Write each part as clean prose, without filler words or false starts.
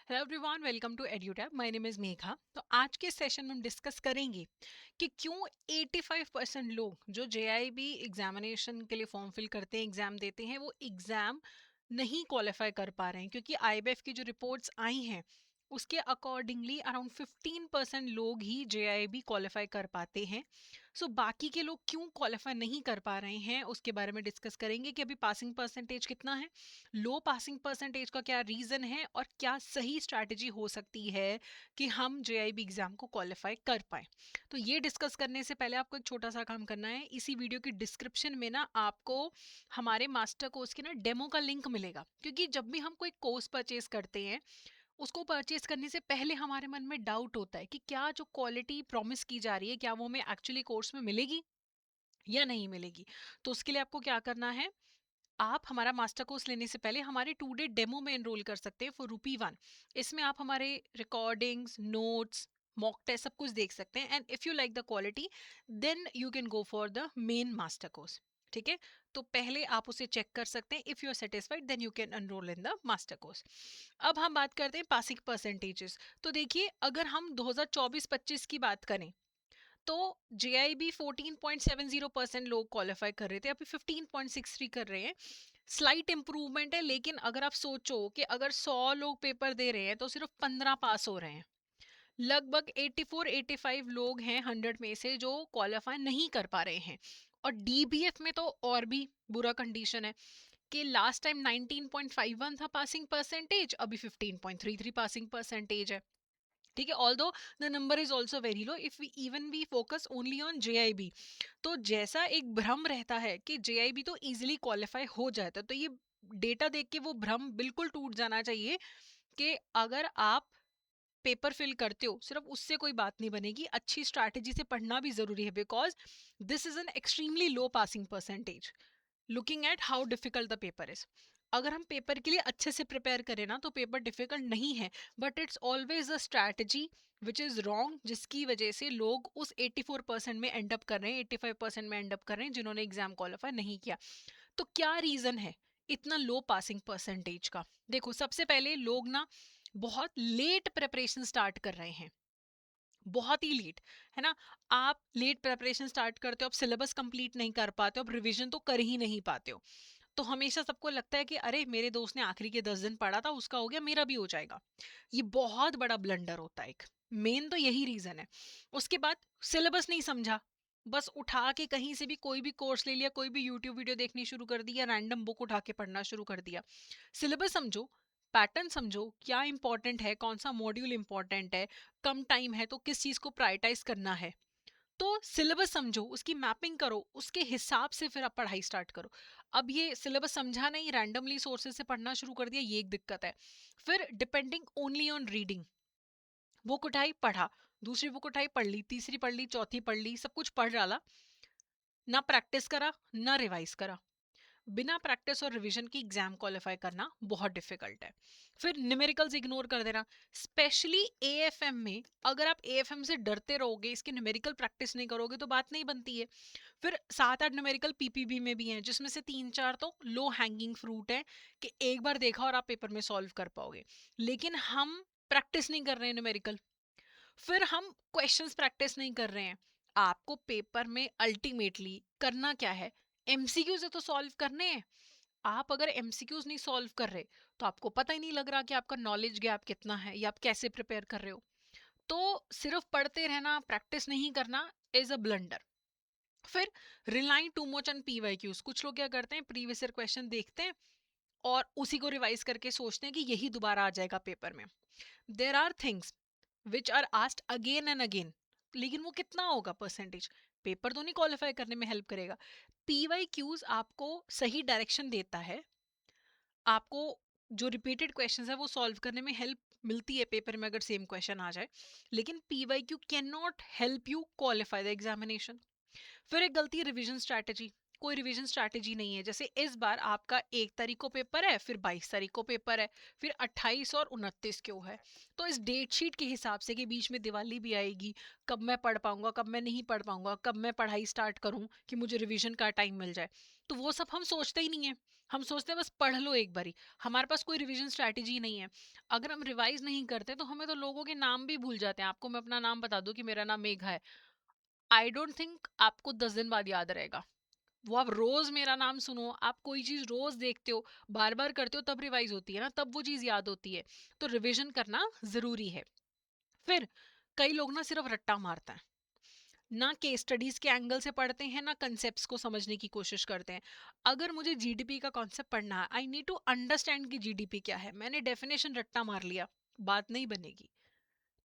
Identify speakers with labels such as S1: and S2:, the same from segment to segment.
S1: Hello everyone, welcome to Edutab. My name is Megha. तो आज के सेशन में हम डिस्कस करेंगे कि क्यों 85% लोग जो जेआईबी एग्जामिनेशन के लिए फॉर्म फिल करते हैं, एग्ज़ाम देते हैं, वो एग्ज़ाम नहीं क्वालिफाई कर पा रहे हैं। क्योंकि आईबीएफ की जो रिपोर्ट्स आई हैं उसके अकॉर्डिंगली अराउंड 15% लोग ही जेआईबी क्वालिफाई कर पाते हैं। सो बाकी के लोग क्यों क्वालिफाई नहीं कर पा रहे हैं उसके बारे में डिस्कस करेंगे कि अभी पासिंग परसेंटेज कितना है, लो पासिंग परसेंटेज का क्या रीज़न है और क्या सही स्ट्रैटेजी हो सकती है कि हम जेआईबी एग्ज़ाम को क्वालिफाई कर पाए। तो ये डिस्कस करने से पहले आपको एक छोटा सा काम करना है। इसी वीडियो की डिस्क्रिप्शन में ना आपको हमारे मास्टर कोर्स की ना डेमो का लिंक मिलेगा। क्योंकि जब भी हम कोई कोर्स परचेज करते हैं, उसको परचेज करने से पहले हमारे मन में डाउट होता है कि क्या जो क्वालिटी प्रॉमिस की जा रही है क्या वो हमें एक्चुअली कोर्स में मिलेगी या नहीं मिलेगी। तो उसके लिए आपको क्या करना है, आप हमारा मास्टर कोर्स लेने से पहले हमारे 2 डे डेमो में एनरोल कर सकते हैं फॉर ₹1। इसमें आप हमारे रिकॉर्डिंग्स, नोट्स, मॉक टेस्ट सब कुछ देख सकते हैं। And if you like the quality then you can go for the main master course. ठीक है, तो पहले आप उसे चेक कर सकते हैं। If you are satisfied then you can enrol in the master course. अब हम बात करते हैं पासिंग परसेंटेजेस। तो देखिए, अगर हम 2024-25 की बात करें तो जेआईबी 14.70% लोग क्वालिफाई कर रहे थे, अभी 15.63 कर रहे हैं। स्लाइट इंप्रूवमेंट है, लेकिन अगर आप सोचो कि अगर 100 लोग पेपर दे रहे हैं तो सिर्फ 15 पास हो रहे हैं। लगभग 84-85 लोग हैं 100 में से जो क्वालिफाई नहीं कर पा रहे हैं। और डीबीएफ में तो और भी बुरा कंडीशन है कि लास्ट टाइम 19.51 था पासिंग परसेंटेज, अभी 15.33 पासिंग परसेंटेज है। ठीक है, although the number is also very low if we even we focus only on JIB. तो जैसा एक भ्रम रहता है कि जेआईबी तो इजीली क्वालिफाई हो जाता है, तो ये डेटा देख के वो भ्रम बिल्कुल टूट जाना चाहिए कि अगर आप पेपर फिल करते हो सिर्फ उससे कोई बात नहीं बनेगी। अच्छी स्ट्रैटेजी से पढ़ना भी जरूरी है, because this is an extremely low passing percentage looking at how difficult the paper is. अगर हम पेपर के लिए अच्छे से प्रिपेयर करें ना तो पेपर डिफिकल्ट नहीं है, but it's always a strategy which is wrong, जिसकी वजह से लोग उस 84% में एंड अप कर रहे हैं, 85% में एंड अप कर रहे हैं जिन्होंने एग्जाम क्वालिफाई नहीं किया। तो क्या रीजन है इतना लो पासिंग परसेंटेज का? देखो, सबसे पहले लोग ना बहुत लेट प्रिपरेशन स्टार्ट कर रहे हैं, बहुत ही लेट, है ना। आप लेट प्रिपरेशन स्टार्ट करते हो, आप सिलेबस कंप्लीट नहीं कर पाते हो, आप रिवीजन तो कर ही नहीं पाते हो। तो हमेशा सबको लगता है कि अरे मेरे दोस्त ने आखिरी के 10 दिन पढ़ा था, उसका हो गया, मेरा भी हो जाएगा। ये बहुत बड़ा ब्लंडर होता है। एक मेन तो यही रीजन है। उसके बाद सिलेबस नहीं समझा, बस उठा के कहीं से भी कोई भी कोर्स ले लिया, कोई भी यूट्यूब वीडियो देखनी शुरू कर दी या रैंडम बुक उठा के पढ़ना शुरू कर दिया। सिलेबस समझो, पैटर्न समझो, क्या इंपॉर्टेंट है, कौन सा मॉड्यूल इंपॉर्टेंट है, कम टाइम है तो किस चीज को प्रायोरिटाइज करना है। तो सिलेबस समझो, उसकी मैपिंग करो, उसके हिसाब से फिर आप पढ़ाई स्टार्ट करो। अब ये सिलेबस समझा नहीं, रैंडमली सोर्सेज से पढ़ना शुरू कर दिया, ये एक दिक्कत है। फिर depending only on reading, book उठाई पढ़ा, दूसरी बुक उठाई पढ़ ली, तीसरी पढ़ ली, चौथी पढ़ ली, सब कुछ पढ़ डाला, ना प्रैक्टिस करा ना रिवाइज करा। बिना प्रैक्टिस और रिवीजन की एग्जाम क्वालिफाई करना बहुत डिफिकल्ट है। फिर न्यूमेरिकल्स इग्नोर कर देना, स्पेशली एएफएम में। अगर आप एएफएम से डरते रहोगे, इसकी न्यूमेरिकल प्रैक्टिस नहीं करोगे तो बात नहीं बनती है। फिर 7-8 न्यूमेरिकल पीपीबी में भी हैं, जिसमें से 3-4 तो लो हैंगिंग फ्रूट है कि एक बार देखा और आप पेपर में सॉल्व कर पाओगे। लेकिन हम प्रैक्टिस नहीं कर रहे हैं न्यूमेरिकल, फिर हम क्वेश्चंस प्रैक्टिस नहीं कर रहे हैं। आपको पेपर में अल्टीमेटली करना क्या है, एमसीक्यू से तो सॉल्व करने हैं। आप अगर एमसीक्यूज नहीं सॉल्व कर रहे तो आपको पता ही नहीं लग रहा कि आपका नॉलेज गैप कितना है या आप कैसे प्रिपेयर कर रहे हो। तो सिर्फ पढ़ते रहना, प्रैक्टिस नहीं करना इज अ ब्लंडर। फिर relying too much on PYQs, कुछ लोग क्या करते हैं, प्रीवियस ईयर क्वेश्चन देखते हैं और उसी को रिवाइज करके सोचते हैं कि यही दोबारा आ जाएगा पेपर में। There are things which are asked again and again, लेकिन वो कितना होगा परसेंटेज, पेपर तो नहीं क्वालिफाई करने में हेल्प करेगा। पीवाई क्यूज आपको सही डायरेक्शन देता है, आपको जो रिपीटेड क्वेश्चंस है वो सॉल्व करने में हेल्प मिलती है पेपर में अगर सेम क्वेश्चन आ जाए, लेकिन PY Q can not help you qualify the examination. फिर एक गलती, रिवीजन स्ट्रैटेजी। कोई रिवीजन स्ट्रैटेजी नहीं है। जैसे इस बार आपका 1 तारीख को पेपर है, फिर 22 तारीख को पेपर है, फिर 28 और 29 क्यों है। तो इस डेट शीट के हिसाब से कि बीच में दिवाली भी आएगी, कब मैं पढ़ पाऊंगा, कब मैं नहीं पढ़ पाऊंगा, कब मैं पढ़ाई स्टार्ट करूं कि मुझे रिवीजन का टाइम मिल जाए, तो वो सब हम सोचते ही नहीं है। हम सोचते हैं बस पढ़ लो एक बारी, हमारे पास कोई रिवीजन स्ट्रैटेजी नहीं है। अगर हम रिवाइज नहीं करते तो हमें तो लोगों के नाम भी भूल जाते हैं। आपको मैं अपना नाम बता दूं कि मेरा नाम मेघा है, आई डोंट थिंक आपको 10 दिन बाद याद रहेगा। वो आप रोज मेरा नाम सुनो, आप कोई चीज रोज देखते हो, बार बार करते हो, तब रिवाइज होती है ना, तब वो चीज याद होती है। तो रिवीजन करना जरूरी है। फिर कई लोग ना सिर्फ रट्टा मारते हैं, ना केस स्टडीज के एंगल से पढ़ते हैं, ना कंसेप्ट्स को समझने की कोशिश करते हैं। अगर मुझे जीडीपी का कॉन्सेप्ट पढ़ना है, आई नीड टू अंडरस्टैंड कि जीडीपी क्या है। मैंने डेफिनेशन रट्टा मार लिया, बात नहीं बनेगी।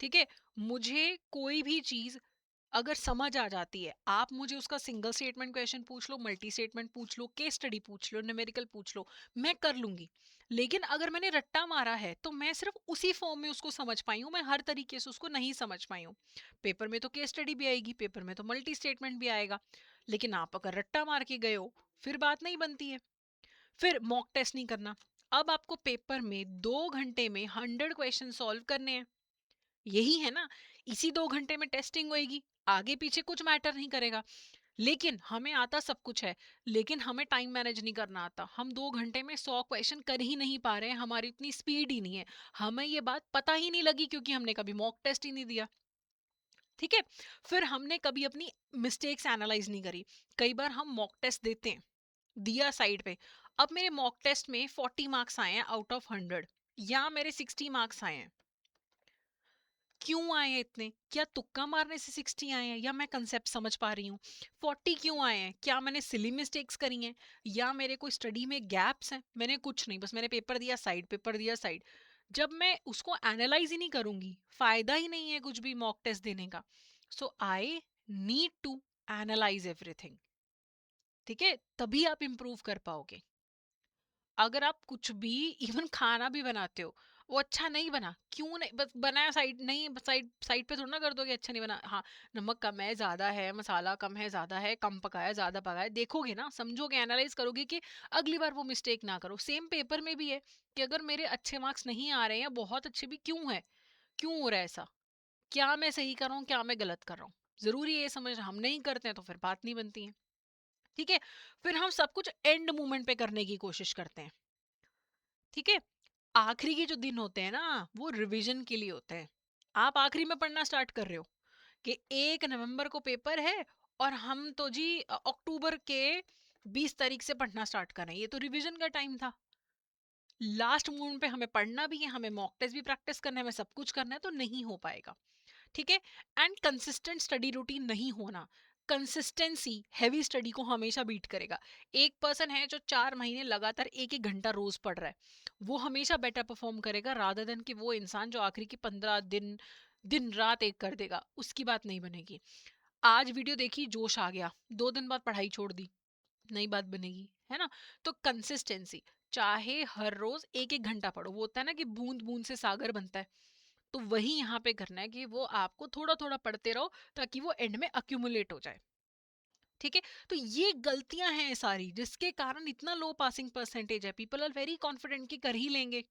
S1: ठीक है, मुझे कोई भी चीज अगर समझ आ जाती है, आप मुझे उसका सिंगल स्टेटमेंट क्वेश्चन पूछ लो, मल्टी स्टेटमेंट पूछ लो, केस स्टडी पूछ लो, न्यूमेरिकल पूछ लो, मैं कर लूंगी। लेकिन अगर मैंने रट्टा मारा है तो मैं सिर्फ उसी फॉर्म में उसको समझ पाई हूँ, मैं हर तरीके से उसको नहीं समझ पाई हूँ। पेपर में तो केस स्टडी भी आएगी, पेपर में तो मल्टी स्टेटमेंट भी आएगा, लेकिन आप अगर रट्टा मार के गए हो फिर बात नहीं बनती है। फिर मॉक टेस्ट नहीं करना। अब आपको पेपर में 2 घंटे में 100 क्वेश्चन सॉल्व करने हैं, यही है ना। इसी 2 घंटे में टेस्टिंग होएगी, आगे पीछे कुछ मैटर नहीं करेगा। लेकिन हमें आता सब कुछ है, लेकिन हमें टाइम मैनेज नहीं करना आता। हम 2 घंटे में 100 क्वेश्चन कर ही नहीं पा रहे हैं, हमारी इतनी स्पीड ही नहीं है। हमें ये बात पता ही नहीं लगी क्योंकि हमने कभी मॉक टेस्ट ही नहीं दिया। ठीक है, फिर हमने कभी अपनी मिस्टेक्स एनालाइज नहीं करी। कई बार हम मॉक टेस्ट देते हैं, दिया साइड पे, अब मेरे मॉक टेस्ट में 40 मार्क्स आए हैं आउट ऑफ 100, या मेरे 60 मार्क्स आए हैं। क्यों आए हैं इतने? क्या तुक्का मारने से 60 आए हैं, या मैं कंसेप्ट समझ पा रही हूँ? 40 क्यों आए हैं? क्या मैंने सिली मिस्टेक्स करी हैं, या मेरे कोई स्टडी में गैप्स हैं? मैंने कुछ नहीं, बस मैंने पेपर दिया साइड, पेपर दिया साइड। जब मैं उसको एनालाइज ही नहीं करूंगी, फायदा ही नहीं है कुछ भी मॉक टेस्ट देने का। So I need to analyse everything. ठीक है, तभी आप इम्प्रूव कर पाओगे। अगर आप कुछ भी, इवन खाना भी बनाते हो, वो अच्छा नहीं बना, क्यों नहीं, बस बनाया साइड, नहीं साइड साइड पे थोड़ा ना कर दो कि अच्छा नहीं बना। हाँ, नमक कम है, ज्यादा है, मसाला कम है, ज्यादा है, कम पकाया, ज्यादा पकाया, देखोगे ना, समझोगे, एनालाइज करोगे कि अगली बार वो मिस्टेक ना करो। सेम पेपर में भी है कि अगर मेरे अच्छे मार्क्स नहीं आ रहे हैं, बहुत अच्छे भी क्यों है, क्यों हो रहा है ऐसा, क्या मैं सही कर रहा हूँ, क्या मैं गलत कर रहा हूँ। जरूरी है ये समझ, हम नहीं करते हैं तो फिर बात नहीं बनती है। ठीक है, फिर हम सब कुछ एंड मोमेंट पे करने की कोशिश करते हैं। ठीक है, आखिरी के जो दिन होते हैं ना, वो रिवीजन के लिए होते हैं। आप आखिरी में पढ़ना स्टार्ट कर रहे हो कि 1 नवंबर को पेपर है, और हम तो जी अक्टूबर के 20 तारीख से पढ़ना स्टार्ट कर रहे हैं। ये तो रिवीजन का टाइम था। लास्ट मोमेंट पे हमें पढ़ना भी है, हमें मॉक टेस्ट भी प्रैक्टिस करना है, हमें सब कुछ करना है, तो नहीं हो पाएगा। ठीक है, एंड कंसिस्टेंट स्टडी रूटीन नहीं होना। कंसिस्टेंसी हैवी स्टडी को हमेशा बीट करेगा। एक पर्सन है जो 4 महीने लगातार एक एक घंटा रोज पढ़ रहा है, वो हमेशा बेटर परफॉर्म करेगा रादर देन कि वो इंसान जो आखिरी के 15 दिन दिन रात एक कर देगा, उसकी बात नहीं बनेगी। आज वीडियो देखी, जोश आ गया, 2 दिन बाद पढ़ाई छोड़ दी, नई बात बनेगी, है ना। तो कंसिस्टेंसी, चाहे हर रोज एक एक घंटा पढ़ो, वो होता है ना कि बूंद बूंद से सागर बनता है, तो वही यहाँ पे करना है कि वो आपको थोड़ा थोड़ा पढ़ते रहो ताकि वो एंड में अक्यूमुलेट हो जाए। ठीक है, तो ये गलतियां हैं सारी जिसके कारण इतना लो पासिंग परसेंटेज है। पीपल आर वेरी कॉन्फिडेंट कि कर ही लेंगे,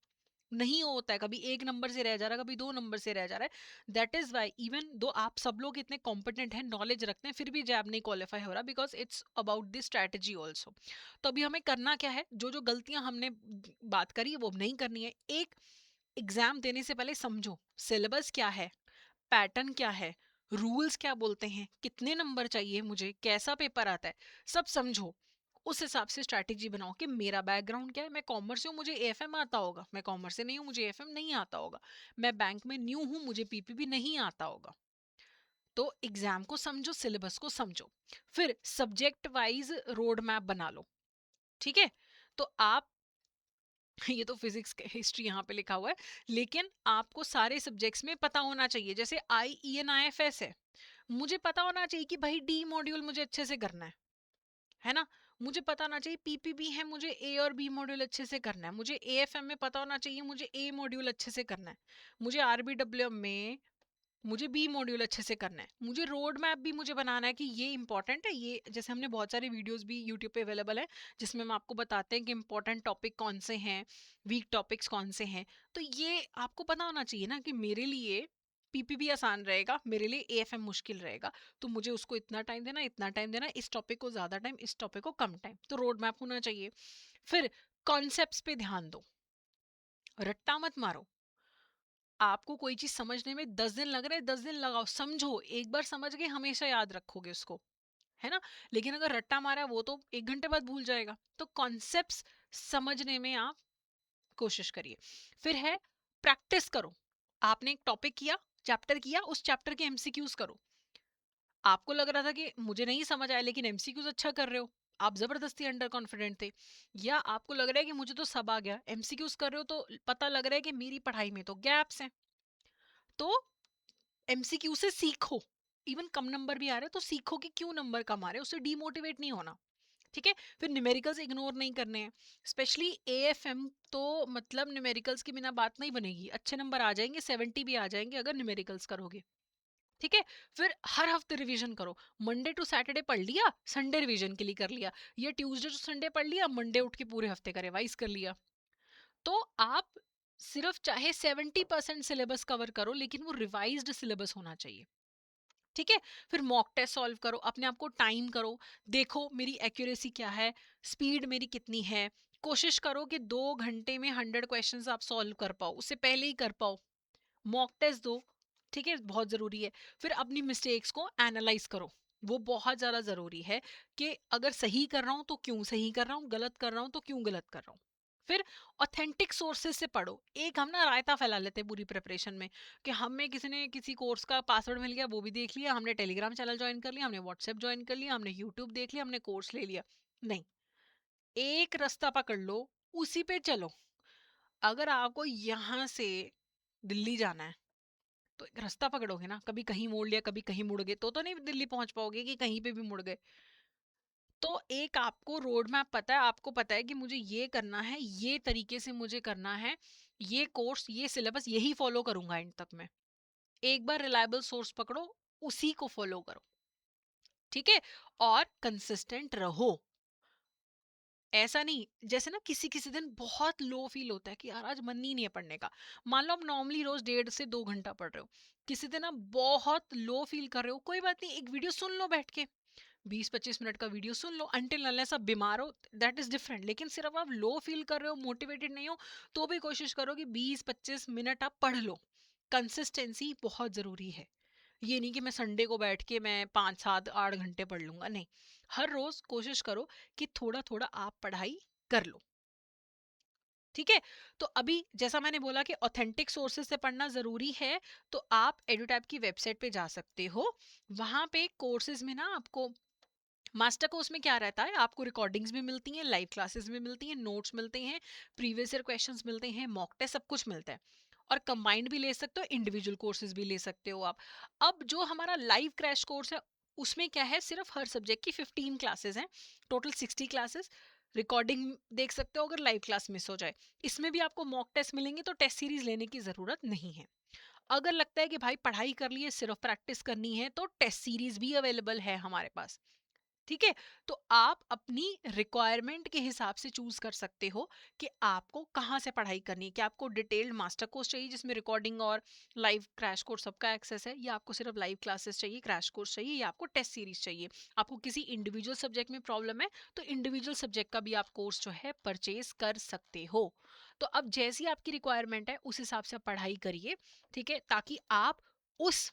S1: नहीं होता है, कभी 1 नंबर से रह जा रहा है, कभी 2 नंबर से रह जा रहा है। That is why even though आप सब लोग इतने कॉम्पिटेंट हैं, नॉलेज रखते हैं, फिर भी जैब नहीं क्वालिफाई हो रहा, because it's about this strategy also. तो अभी हमें करना क्या है, जो जो गलतियां हमने बात करी वो नहीं करनी है। एक, एग्जाम देने से पहले समझो सिलेबस क्या है, पैटर्न क्या है, रूल्स क्या बोलते हैं, कितने नंबर चाहिए मुझे, कैसा पेपर आता है, सब समझो। उस हिसाब से स्ट्रैटेजी बनाओ कि मेरा बैकग्राउंड क्या है। मैं कॉमर्स से हूँ, मुझे एएफएम आता होगा, मैं कॉमर्स से नहीं हूँ, मुझे एएफएम नहीं आता होगा, मैं बैंक में न्यू हूँ, मुझे पीपीबी नहीं आता होगा। तो एग्जाम को समझो, सिलेबस को समझो, फिर सब्जेक्ट वाइज रोड मैप बना लो। ठीक है, तो आप ये तो फिजिक्स हिस्ट्री यहाँ पे लिखा हुआ है, लेकिन आपको सारे सब्जेक्ट्स में पता होना चाहिए। जैसे IENIFS है, मुझे पता होना चाहिए कि भाई डी मॉड्यूल मुझे अच्छे से करना है ना। मुझे पता होना चाहिए पीपीबी है, मुझे ए और बी मॉड्यूल अच्छे से करना है। मुझे एएफएम में पता होना चाहिए मुझे ए मॉड्यूल अच्छे से करना है। मुझे आरबीडब्ल्यूएम में मुझे बी मॉड्यूल अच्छे से करना है। मुझे रोड मैप भी मुझे बनाना है कि ये इंपॉर्टेंट है, ये जैसे हमने बहुत सारे वीडियोस भी यूट्यूब पे अवेलेबल है जिसमें हम आपको बताते हैं कि इंपॉर्टेंट टॉपिक कौन से हैं, वीक टॉपिक्स कौन से हैं। तो ये आपको पता होना चाहिए ना कि मेरे लिए पीपीबी आसान रहेगा, मेरे लिए एएफएम मुश्किल रहेगा, तो मुझे उसको इतना टाइम देना, इतना टाइम देना, इस टॉपिक को ज्यादा टाइम, इस टॉपिक को कम टाइम, तो रोड मैप होना चाहिए। फिर कॉन्सेप्ट्स पे ध्यान दो, रट्टा मत मारो। आपको कोई चीज समझने में 10 दिन लग रहे हैं, 10 दिन लगाओ, समझो, एक बार समझ गए हमेशा याद रखोगे उसको, है ना। लेकिन अगर रट्टा मारा वो तो 1 घंटे बाद भूल जाएगा। तो कॉन्सेप्ट्स समझने में आप कोशिश करिए। फिर है प्रैक्टिस करो। आपने एक टॉपिक किया, चैप्टर किया, उस चैप्टर के एमसीक्यूज करो। आपको लग रहा था कि मुझे नहीं समझ आया, लेकिन एमसीक्यूज अच्छा कर रहे हो, आप जबरदस्ती अंडर कॉन्फिडेंट थे। या आपको लग रहा है कि मुझे तो सब आ गया, एमसीक्यूज कर रहे हो तो पता लग रहा है कि मेरी पढ़ाई में तो गैप्स हैं। तो एमसीक्यू से सीखो। इवन कम नंबर भी आ रहे हैं तो सीखो कि क्यों नंबर कम आ रहे हैं, उससे डीमोटिवेट नहीं होना। ठीक है। फिर न्यूमेरिकल्स इग्नोर नहीं करने हैं, स्पेशली एएफएम। तो मतलब न्यूमेरिकल्स की बिना बात नहीं बनेगी, अच्छे नंबर आ जाएंगे, 70 भी आ जाएंगे अगर न्यूमेरिकल्स करोगे। ठीक है। फिर हर हफ्ते रिवीजन करो। मंडे टू सैटरडे पढ़ लिया, संडे रिवीजन के लिए कर लिया, या ट्यूसडे टू संडे पढ़ लिया, मंडे उठ के पूरे हफ्ते का रिवाइज कर लिया। तो आप सिर्फ चाहे 70% सिलेबस कवर करो, लेकिन वो रिवाइज्ड सिलेबस होना चाहिए। ठीक है। फिर मॉक टेस्ट सॉल्व करो, अपने आप को टाइम करो, देखो मेरी एक्यूरेसी क्या है, स्पीड मेरी कितनी है। कोशिश करो कि 2 घंटे में 100 क्वेश्चंस आप सॉल्व कर पाओ, उससे पहले ही कर पाओ। मॉक टेस्ट दो। ठीक है, बहुत जरूरी है। फिर अपनी मिस्टेक्स को एनालाइज करो, वो बहुत ज्यादा जरूरी है कि अगर सही कर रहा हूं तो क्यों सही कर रहा हूँ, गलत कर रहा हूँ तो क्यों गलत कर रहा हूँ। फिर ऑथेंटिक सोर्सेज से पढ़ो। एक हम ना रायता फैला लेते हैं पूरी प्रिपरेशन में, कि हमें किसी ने किसी कोर्स का पासवर्ड मिल गया वो भी देख लिया, हमने टेलीग्राम चैनल ज्वाइन कर लिया, हमने व्हाट्सएप ज्वाइन कर लिया, हमने यूट्यूब देख लिया, हमने कोर्स ले लिया। नहीं, एक रास्ता पकड़ लो, उसी पे चलो। अगर आपको यहाँ से दिल्ली जाना है तो एक रास्ता पकड़ोगे ना, कभी कहीं मोड़ लिया कभी कहीं मुड़ गए, तो नहीं दिल्ली पहुंच पाओगे कि कहीं पे भी मुड़ गए। तो एक आपको रोड मैप पता है, आपको पता है कि मुझे ये करना है, ये तरीके से मुझे करना है, ये कोर्स ये सिलेबस यही फॉलो करूंगा एंड तक मैं। एक बार रिलायबल सोर्स पकड़ो, उसी को फॉलो करो। ठीक है। और कंसिस्टेंट रहो। ऐसा नहीं, जैसे ना किसी किसी दिन बहुत लो फील होता है कि यार आज मन ही नहीं है पढ़ने का। मान लो आप नॉर्मली रोज 1.5 से 2 घंटा पढ़ रहे हो, किसी दिन आप बहुत लो फील कर रहे हो, कोई बात नहीं, एक वीडियो सुन लो बैठ के, 20-25 मिनट का वीडियो सुन लो, अनटिल अनलेस आप बीमार हो, दैट इज डिफरेंट। लेकिन सिर्फ आप लो फील कर रहे हो, मोटिवेटेड नहीं हो, तो भी कोशिश करो कि 20-25 मिनट आप पढ़ लो। कंसिस्टेंसी बहुत जरूरी है। ये नहीं कि मैं संडे को बैठ के मैं 5-7-8 घंटे पढ़ लूंगा, नहीं। हर रोज कोशिश करो कि थोड़ा थोड़ा आप पढ़ाई कर लो। ठीक है। तो अभी जैसा मैंने बोला कि ऑथेंटिक सोर्सेज से पढ़ना जरूरी है, तो आप एडुटैब की वेबसाइट पे जा सकते हो। वहां पे कोर्सेज में ना आपको मास्टर कोर्स में क्या रहता है, आपको रिकॉर्डिंग्स भी मिलती हैं, लाइव क्लासेस भी मिलती हैं, नोट्स मिलते हैं, प्रीवियस ईयर क्वेश्चंस मिलते हैं, मॉक टेस्ट, सब कुछ मिलता है। और कंबाइंड भी ले सकते हो, इंडिविजुअल कोर्सेज भी ले सकते हो आप। अब जो हमारा लाइव क्रैश कोर्स है, उसमें क्या है, सिर्फ हर सब्जेक्ट की 15 क्लासेस हैं, टोटल 60 क्लासेस। रिकॉर्डिंग देख सकते हो अगर लाइव क्लास मिस हो जाए। इसमें भी आपको मॉक टेस्ट मिलेंगे, तो टेस्ट सीरीज लेने की जरूरत नहीं है। अगर लगता है कि भाई पढ़ाई कर लिए सिर्फ प्रैक्टिस करनी है, तो टेस्ट सीरीज भी अवेलेबल है हमारे पास। ठीक है। तो आप अपनी रिक्वायरमेंट के हिसाब से चूज कर सकते हो कि आपको कहाँ से पढ़ाई करनी है। क्या आपको डिटेल्ड मास्टर कोर्स चाहिए जिसमें रिकॉर्डिंग और लाइव क्रैश कोर्स सबका एक्सेस है, या आपको सिर्फ लाइव क्लासेस चाहिए, क्रैश कोर्स चाहिए, या आपको टेस्ट सीरीज चाहिए। आपको किसी इंडिविजुअल सब्जेक्ट में प्रॉब्लम है, तो इंडिविजुअल सब्जेक्ट का भी आप कोर्स जो है परचेज कर सकते हो। तो अब जैसी आपकी रिक्वायरमेंट है उस हिसाब से आप पढ़ाई करिए। ठीक है, ताकि आप उस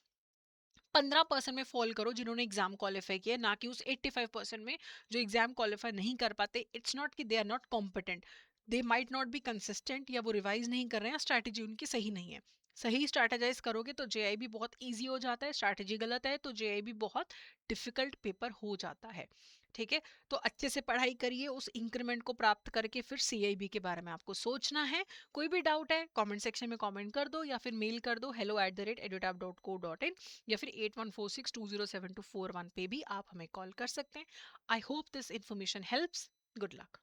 S1: 15% में फॉल करो जिन्होंने एग्जाम क्वालिफाई किया, ना कि उस 85% में जो एग्जाम क्वालिफाई नहीं कर पाते। इट्स नॉट कि they are not competent, they might not be consistent, या वो रिवाइज नहीं कर रहे हैं, स्ट्रैटेजी उनकी सही नहीं है। सही स्ट्रैटेजाइज करोगे तो जेआईबी बहुत इजी हो जाता है, स्ट्रैटेजी गलत है तो जेआईबी बहुत डिफिकल्ट पेपर हो जाता है। ठीक है। तो अच्छे से पढ़ाई करिए, उस इंक्रीमेंट को प्राप्त करके फिर सीआईबी के बारे में आपको सोचना है। कोई भी डाउट है कमेंट सेक्शन में कमेंट कर दो, या फिर मेल कर दो hello@edutap.co.in, या फिर 8146207241 पे भी आप हमें कॉल कर सकते हैं। I hope this information helps. Good luck.